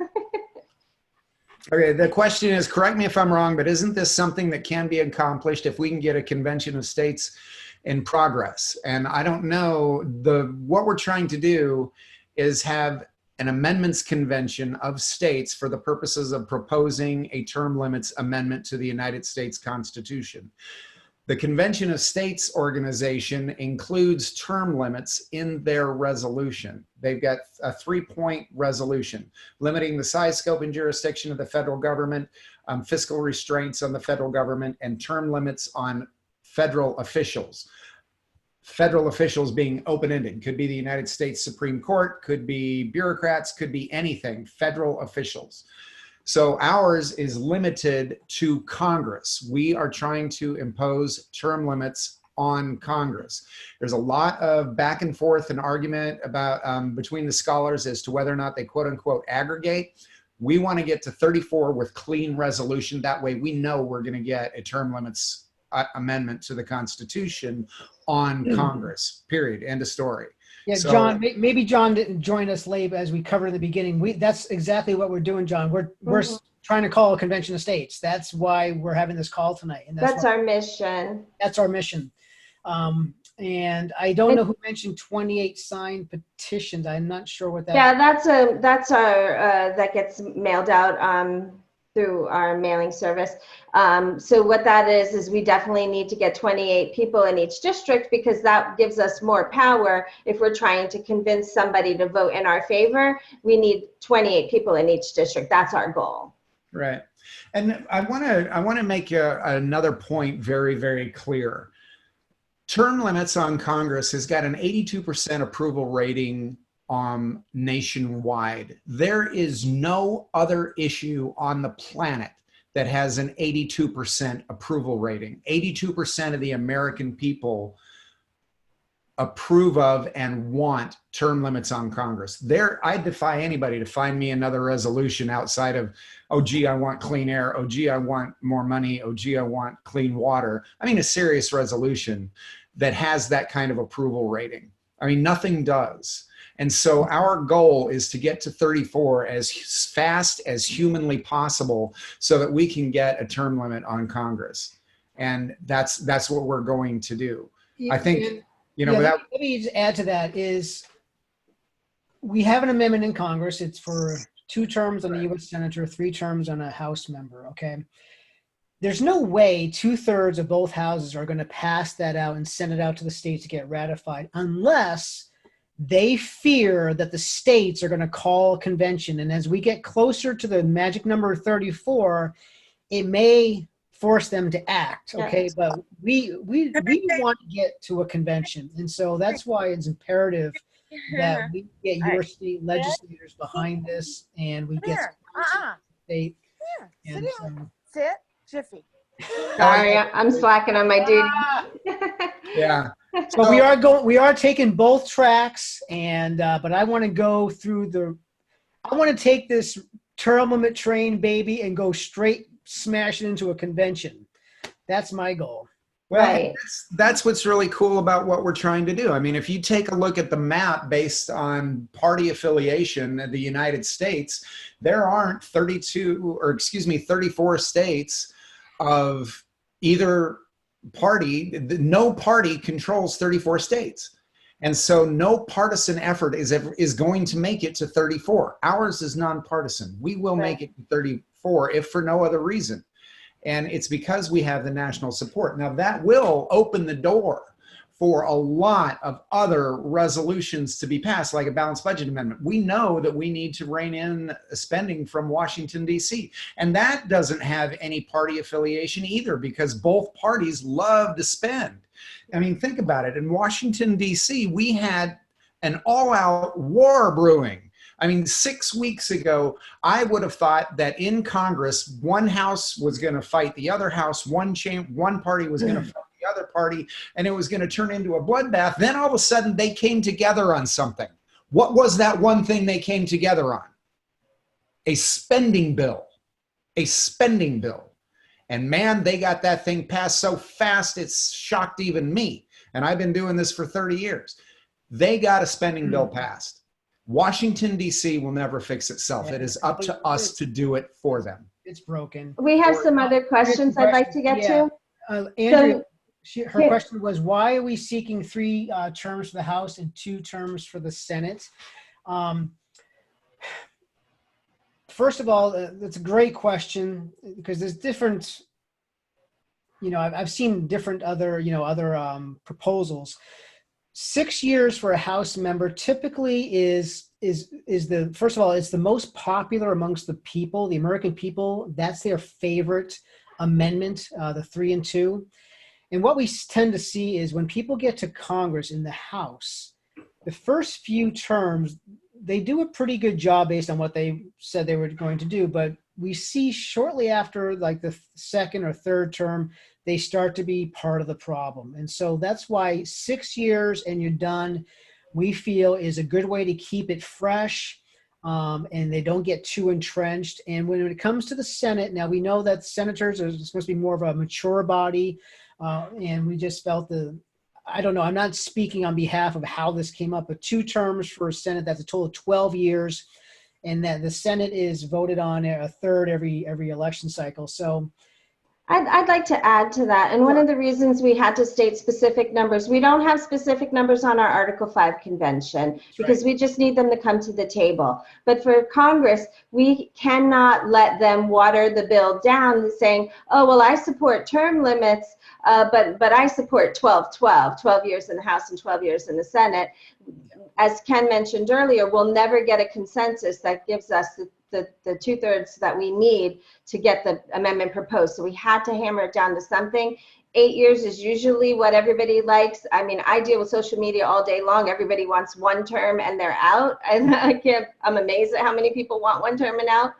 Okay, the question is, correct me if I'm wrong, but isn't this something that can be accomplished if we can get a convention of states in progress? And I don't know, what we're trying to do is have an amendments convention of states for the purposes of proposing a term limits amendment to the United States Constitution. The Convention of States organization includes term limits in their resolution. They've got a 3-point resolution limiting the size, scope, and jurisdiction of the federal government, fiscal restraints on the federal government, and term limits on federal officials. Federal officials being open-ended, could be the United States Supreme Court, could be bureaucrats, could be anything, federal officials. So ours is limited to Congress. We are trying to impose term limits on Congress. There's a lot of back and forth and argument about between the scholars as to whether or not they quote unquote aggregate. We want to get to 34 with clean resolution. That way we know we're going to get a term limits amendment to the Constitution on Congress, period, end of story. Yeah, So, John, maybe John didn't join us late as we covered in the beginning. That's exactly what we're doing, John. We're trying to call a convention of states. That's why we're having this call tonight. And that's our mission. That's our mission. And I don't know who mentioned 28 signed petitions. I'm not sure what that. Yeah, that's our that gets mailed out through our mailing service. So what that is we definitely need to get 28 people in each district because that gives us more power. If we're trying to convince somebody to vote in our favor, we need 28 people in each district. That's our goal. Right. And I want to make another point very, very clear. Term limits on Congress has got an 82% approval rating nationwide. There is no other issue on the planet that has an 82% approval rating. 82% of the American people approve of and want term limits on Congress. I defy anybody to find me another resolution outside of, oh, gee, I want clean air. Oh, gee, I want more money. Oh, gee, I want clean water. I mean, a serious resolution that has that kind of approval rating. I mean, nothing does. And so our goal is to get to 34 as fast as humanly possible so that we can get a term limit on Congress. And that's what we're going to do. I think, let me just add to that is we have an amendment in Congress. It's for 2 terms on a U.S. Senator, 3 terms on a House member, okay? There's no way 2/3 of both houses are going to pass that out and send it out to the states to get ratified unless they fear that the states are going to call a convention. And as we get closer to the magic number 34, it may force them to act. Okay. Yes. But we want to get to a convention. And so that's why it's imperative that we get your state legislators behind this and we get state. And sit, Jiffy. Sorry, I'm slacking on my duty. Yeah. So we are taking both tracks and but I want to go through I want to take this term limit train baby and go straight smash it into a convention. That's my goal. Well, right. That's what's really cool about what we're trying to do. I mean, if you take a look at the map based on party affiliation in the United States, there aren't 34 states of either party. No party controls 34 states. And so no partisan effort is going to make it to 34. Ours is nonpartisan. We will make it to 34 if for no other reason. And it's because we have the national support. Now that will open the door for a lot of other resolutions to be passed, like a balanced budget amendment. We know that we need to rein in spending from Washington, D.C. And that doesn't have any party affiliation either, because both parties love to spend. I mean, think about it. In Washington, D.C., we had an all-out war brewing. I mean, 6 weeks ago, I would have thought that in Congress, one house was going to fight the other house, one party was going to fight the other party, and it was going to turn into a bloodbath. Then all of a sudden, they came together on something. What was that one thing they came together on? A spending bill. A spending bill. And man, they got that thing passed so fast, it's shocked even me. And I've been doing this for 30 years. They got a spending bill passed. Washington, D.C. will never fix itself. Yeah. It is up to us to do it for them. It's broken. We have some other questions I'd like to get to. Andrea, her question was, why are we seeking 3 terms for the House and 2 terms for the Senate? First of all, that's a great question, because there's different, I've seen different other, proposals. 6 years for a House member typically is first of all, it's the most popular amongst the people, the American people. That's their favorite amendment, the 3 and 2. And what we tend to see is when people get to Congress in the House, the first few terms, they do a pretty good job based on what they said they were going to do. But we see shortly after, like the second or third term, they start to be part of the problem. And so that's why 6 years and you're done, we feel is a good way to keep it fresh, and they don't get too entrenched. And when it comes to the Senate, now we know that senators are supposed to be more of a mature body, and we just felt I don't know, I'm not speaking on behalf of how this came up, but 2 terms for a Senate, that's a total of 12 years, and that the Senate is voted on a third every election cycle. So I'd like to add to that. And one of the reasons we had to state specific numbers, we don't have specific numbers on our Article 5 convention because we just need them to come to the table. But for Congress, we cannot let them water the bill down saying, oh, well, I support term limits, but I support 12 years in the House and 12 years in the Senate. As Ken mentioned earlier, we'll never get a consensus that gives us the 2/3 that we need to get the amendment proposed. So we had to hammer it down to something. 8 years is usually what everybody likes. I mean, I deal with social media all day long. Everybody wants 1 term and they're out. And I'm amazed at how many people want 1 term and out.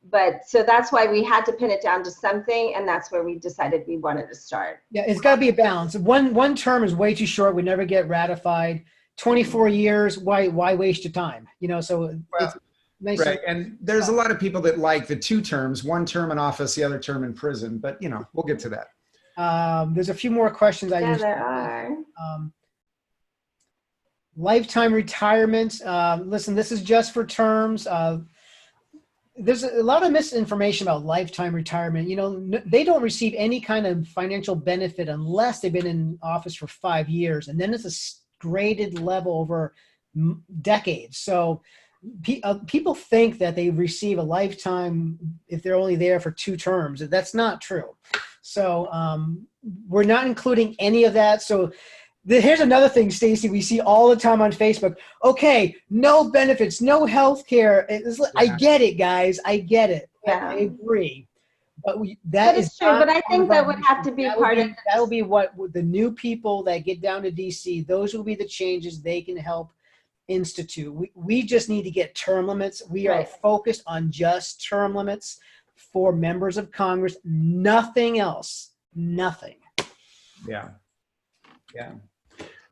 But so that's why we had to pin it down to something, and that's where we decided we wanted to start. Yeah, it's got to be a balance. One term is way too short. We never get ratified. 24 years, why waste your time? So it's nice. Right, and there's a lot of people that like the 2 terms, 1 term in office, the other term in prison, but we'll get to that. There's a few more questions. There are. Lifetime retirement. Listen, this is just for terms. There's a lot of misinformation about lifetime retirement. They don't receive any kind of financial benefit unless they've been in office for 5 years, and then it's a graded level over decades. So people think that they receive a lifetime if they're only there for 2 terms. That's not true. So we're not including any of that. So here's another thing, Stacy, we see all the time on Facebook. Okay, no benefits, no health care. I get it, guys. I get it. Yeah. I agree. But that is true. But I think that would have to be part of that will be what the new people that get down to DC, those will be the changes they can help institute. We just need to get term limits. We are focused on just term limits for members of Congress. Something else. Nothing. Yeah.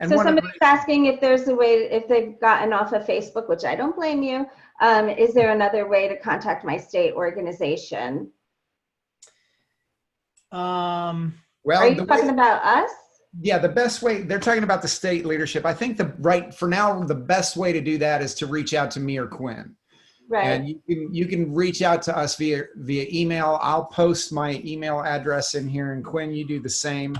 And so somebody's asking if there's a way, if they've gotten off of Facebook, which I don't blame you, is there another way to contact my state organization? Are you talking about us? Yeah, the best way, they're talking about the state leadership. I think for now, the best way to do that is to reach out to me or Quinn. Right. And you can reach out to us via email. I'll post my email address in here, and Quinn, you do the same.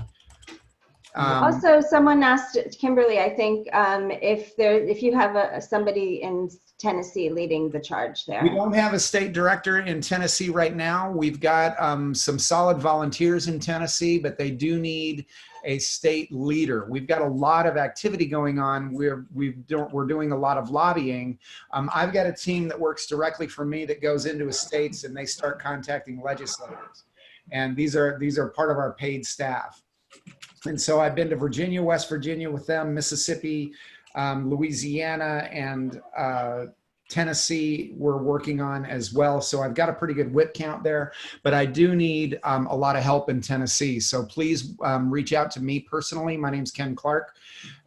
Also, someone asked Kimberly, I think, if you have somebody in Tennessee leading the charge there. We don't have a state director in Tennessee right now. We've got some solid volunteers in Tennessee, but they do need a state leader. We've got a lot of activity going on. We're doing a lot of lobbying. I've got a team that works directly for me that goes into estates and they start contacting legislators. And these are part of our paid staff. And so I've been to Virginia, West Virginia with them, Mississippi, Louisiana, and Tennessee we're working on as well. So I've got a pretty good whip count there, but I do need a lot of help in Tennessee. So please reach out to me personally. My name's Ken Clark,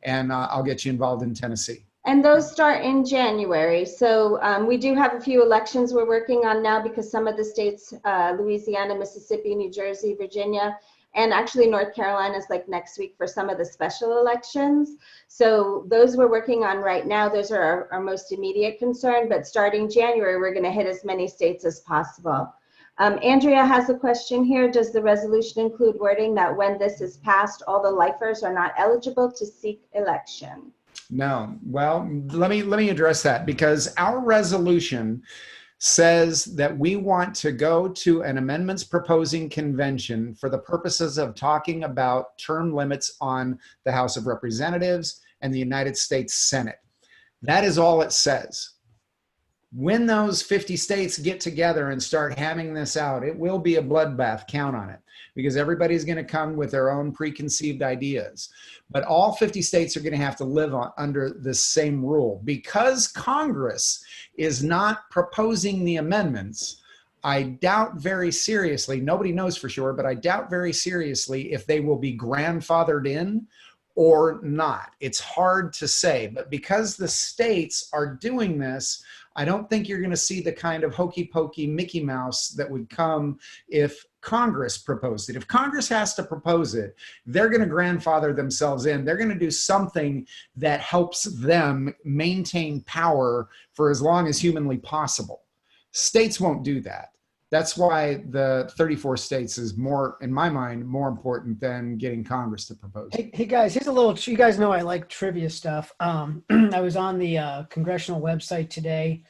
and I'll get you involved in Tennessee. And those start in January. So we do have a few elections we're working on now because some of the states, Louisiana, Mississippi, New Jersey, Virginia, and actually North Carolina is like next week for some of the special elections. So those we're working on right now. Those are our most immediate concern, but starting January, we're gonna hit as many states as possible. Andrea has a question here. Does the resolution include wording that when this is passed, all the lifers are not eligible to seek election? No. Well, let me address that, because our resolution says that we want to go to an amendments proposing convention for the purposes of talking about term limits on the House of Representatives and the United States Senate. That is all it says. When those 50 states get together and start hamming this out, it will be a bloodbath, count on it, because everybody's going to come with their own preconceived ideas. But all 50 states are going to have to live under the same rule. Because Congress is not proposing the amendments, I doubt very seriously, nobody knows for sure, but I doubt very seriously if they will be grandfathered in or not. It's hard to say, but because the states are doing this, I don't think you're going to see the kind of hokey pokey Mickey Mouse that would come if Congress proposed it. If Congress has to propose it, they're going to grandfather themselves in. They're going to do something that helps them maintain power for as long as humanly possible. States won't do that. That's why the 34 states is more, in my mind, more important than getting Congress to propose it. Hey guys, here's a little, you guys know I like trivia stuff. I was on the congressional website today.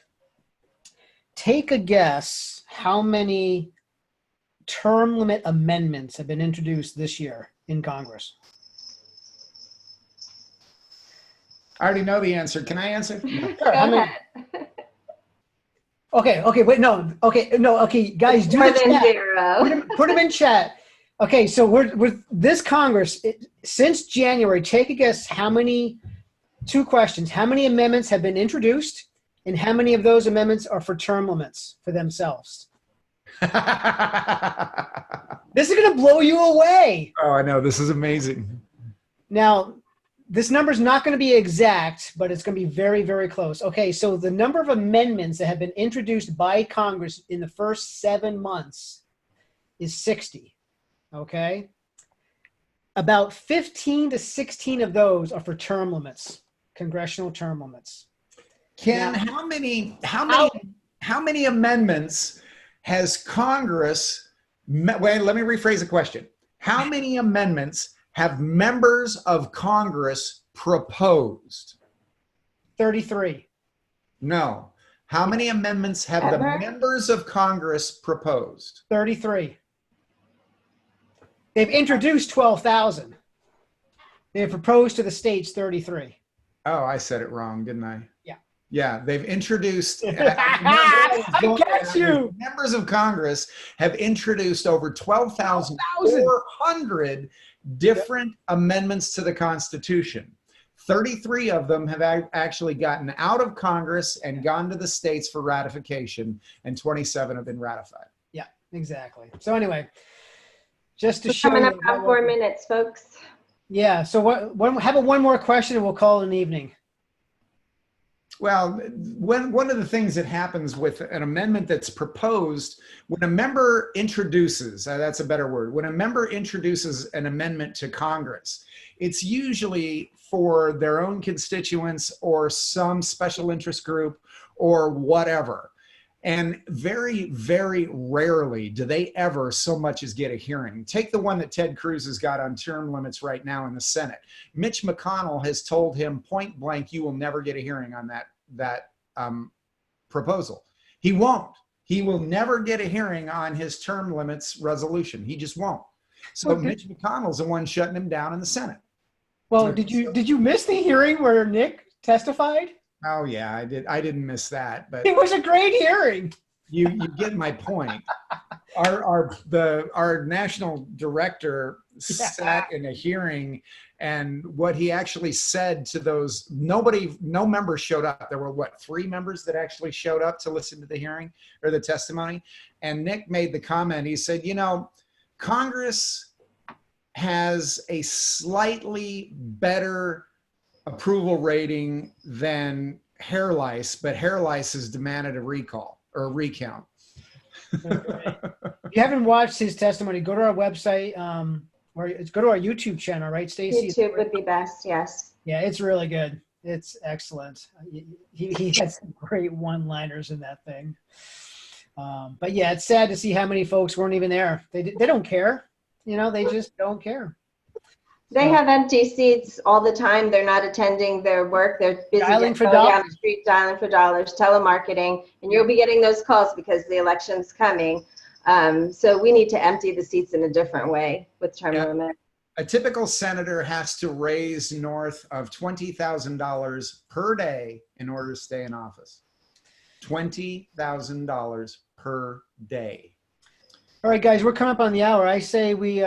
Take a guess how many term limit amendments have been introduced this year in Congress. I already know the answer. Can I answer? No. Sure, how many? Okay, wait, no, okay, guys, do More the than chat. zero. Put them in chat. Okay, so we're this Congress, since January, take a guess how many, 2 questions, how many amendments have been introduced and how many of those amendments are for term limits for themselves? This is going to blow you away. Oh, I know. This is amazing. Now, this number is not going to be exact, but it's going to be very, very close. Okay, so the number of amendments that have been introduced by Congress in the first 7 months is 60. Okay? About 15 to 16 of those are for term limits, congressional term limits. Ken, Now, how many amendments has Congress, wait, let me rephrase the question. How many amendments have members of Congress proposed? 33. No. How many amendments have the members of Congress proposed? 33. They've introduced 12,000. They've proposed to the states 33. Oh, I said it wrong, didn't I? Yeah. Yeah, they've introduced. I got you. Members of Congress have introduced over 12,400 different amendments to the Constitution. 33 of them have actually gotten out of Congress and gone to the states for ratification, and 27 have been ratified. Yeah, exactly. So anyway, just to show Coming you up about 4 minutes, folks. Yeah. So how about one more question and we'll call it an evening. Well, one of the things that happens with an amendment that's proposed, when a member introduces, that's a better word, when a member introduces an amendment to Congress, it's usually for their own constituents or some special interest group or whatever. And very, very rarely do they ever so much as get a hearing. Take the one that Ted Cruz has got on term limits right now in the Senate. Mitch McConnell has told him point blank, you will never get a hearing on that proposal. He won't. He will never get a hearing on his term limits resolution. He just won't. So Mitch McConnell's the one shutting him down in the Senate. Well, did you miss the hearing where Nick testified? Oh yeah, I did. I didn't miss that, but It was a great hearing. you get my point. Our national director sat in a hearing, and what he actually said to those, no member showed up. There were what, 3 members that actually showed up to listen to the hearing or the testimony. And Nick made the comment. He said, you know, Congress has a slightly better approval rating than hair lice, but hair lice has demanded a recall or a recount. If you haven't watched his testimony, go to our website, or go to our YouTube channel, right, Stacey? YouTube would be best, yes. Yeah, it's really good. It's excellent. He had some great one-liners in that thing. But yeah, it's sad to see how many folks weren't even there. They don't care. You know, they just don't care. They have empty seats all the time. They're not attending their work. They're busy Dialing for going down dollars. the street, dialing for dollars, telemarketing, and you'll be getting those calls because the election's coming. So we need to empty the seats in a different way with term limit. A typical senator has to raise north of $20,000 per day in order to stay in office. $20,000 per day. All right, guys, we're coming up on the hour. I say we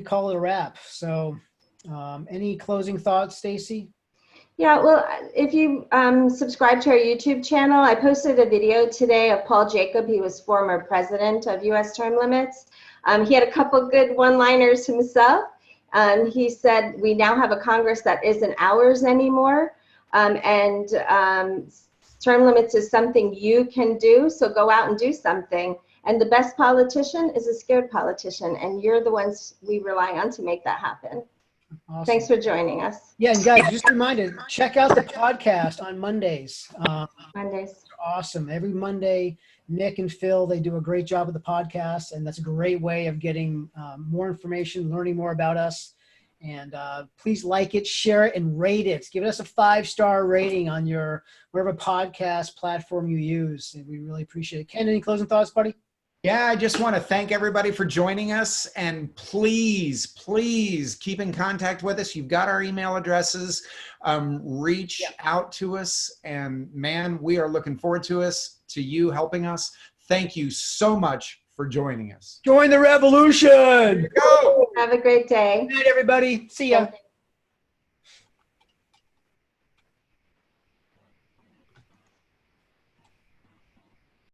call it a wrap. So any closing thoughts, Stacey? Yeah, well, if you subscribe to our YouTube channel, I posted a video today of Paul Jacob. He was former president of U.S. term limits. He had a couple good one-liners himself. He said, we now have a Congress that isn't ours anymore. Term limits is something you can do, so go out and do something. And the best politician is a scared politician, and you're the ones we rely on to make that happen. Awesome. Thanks for joining us. Yeah, and guys, just a reminder, check out the podcast on Mondays. Mondays. Awesome. Every Monday, Nick and Phil, they do a great job with the podcast, and that's a great way of getting more information, learning more about us. And please like it, share it, and rate it. Give us a 5-star rating on your whatever podcast platform you use. And we really appreciate it. Ken, any closing thoughts, buddy? Yeah, I just want to thank everybody for joining us, and please, please keep in contact with us. You've got our email addresses. Reach out to us, and man, we are looking forward to you helping us. Thank you so much for joining us. Join the revolution. Go. Have a great day. Good night, everybody. See ya.